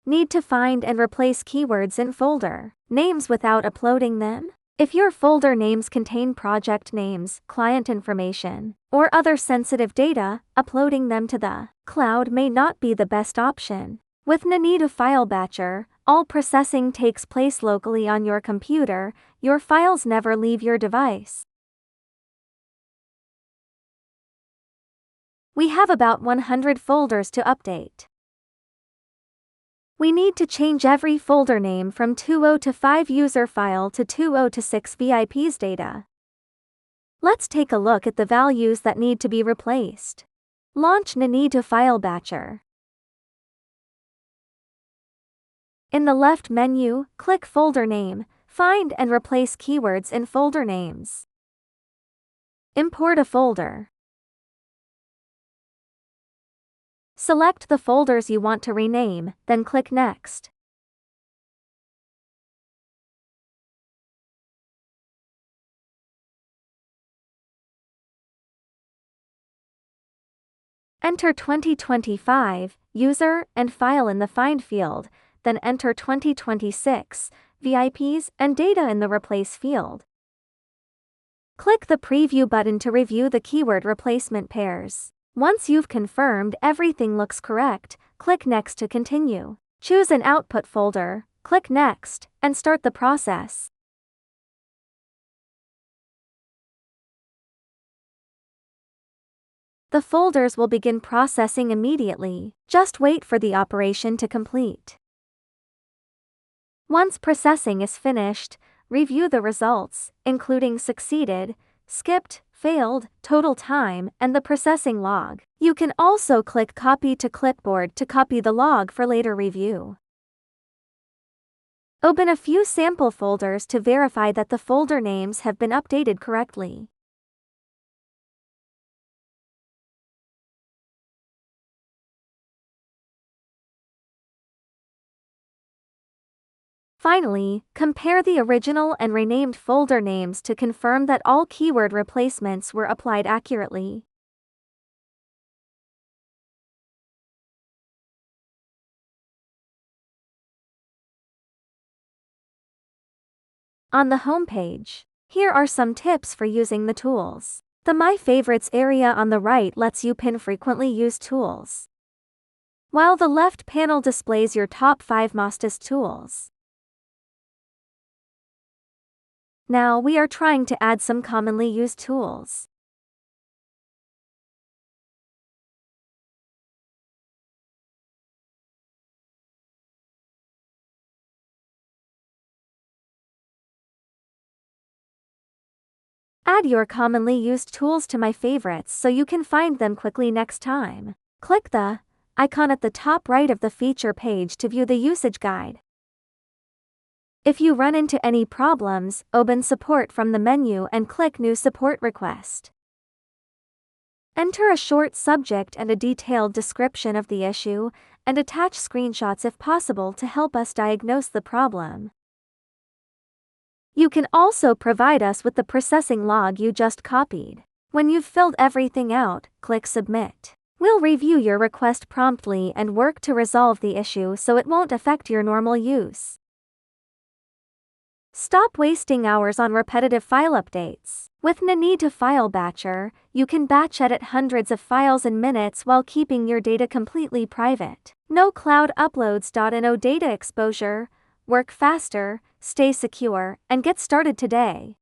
Need to find and replace keywords in folder names without uploading them? If your folder names contain project names, client information, or other sensitive data, uploading them to the cloud may not be the best option. With Ninetu File Batcher, all processing takes place locally on your computer. Your files never leave your device. We have about 100 folders to update. We need to change every folder name from 20 to 5 user file to 20 to 6 VIPs data. Let's take a look at the values that need to be replaced. Launch Ninetu File Batcher. In the left menu, click Folder Name, find and replace keywords in folder names. Import a folder. Select the folders you want to rename, then click Next. Enter 2025, user, and file in the Find field, then enter 2026, VIPs, and data in the Replace field. Click the Preview button to review the keyword replacement pairs. Once you've confirmed everything looks correct, click Next to continue. Choose an output folder, click Next, and start the process. The folders will begin processing immediately. Just wait for the operation to complete. Once processing is finished, review the results, including succeeded, skipped, failed, total time, and the processing log. You can also click Copy to Clipboard to copy the log for later review. Open a few sample folders to verify that the folder names have been updated correctly. Finally, compare the original and renamed folder names to confirm that all keyword replacements were applied accurately. On the home page, here are some tips for using the tools. The My Favorites area on the right lets you pin frequently used tools, while the left panel displays your top 5 mostest tools. Now we are trying to add some commonly used tools. Add your commonly used tools to My Favorites so you can find them quickly next time. Click the icon at the top right of the feature page to view the usage guide. If you run into any problems, open Support from the menu and click New Support Request. Enter a short subject and a detailed description of the issue, and attach screenshots if possible to help us diagnose the problem. You can also provide us with the processing log you just copied. When you've filled everything out, click Submit. We'll review your request promptly and work to resolve the issue so it won't affect your normal use. Stop wasting hours on repetitive file updates. With Ninetu File Batcher, you can batch edit hundreds of files in minutes while keeping your data completely private. No cloud uploads. No data exposure. Work faster, stay secure, and get started today.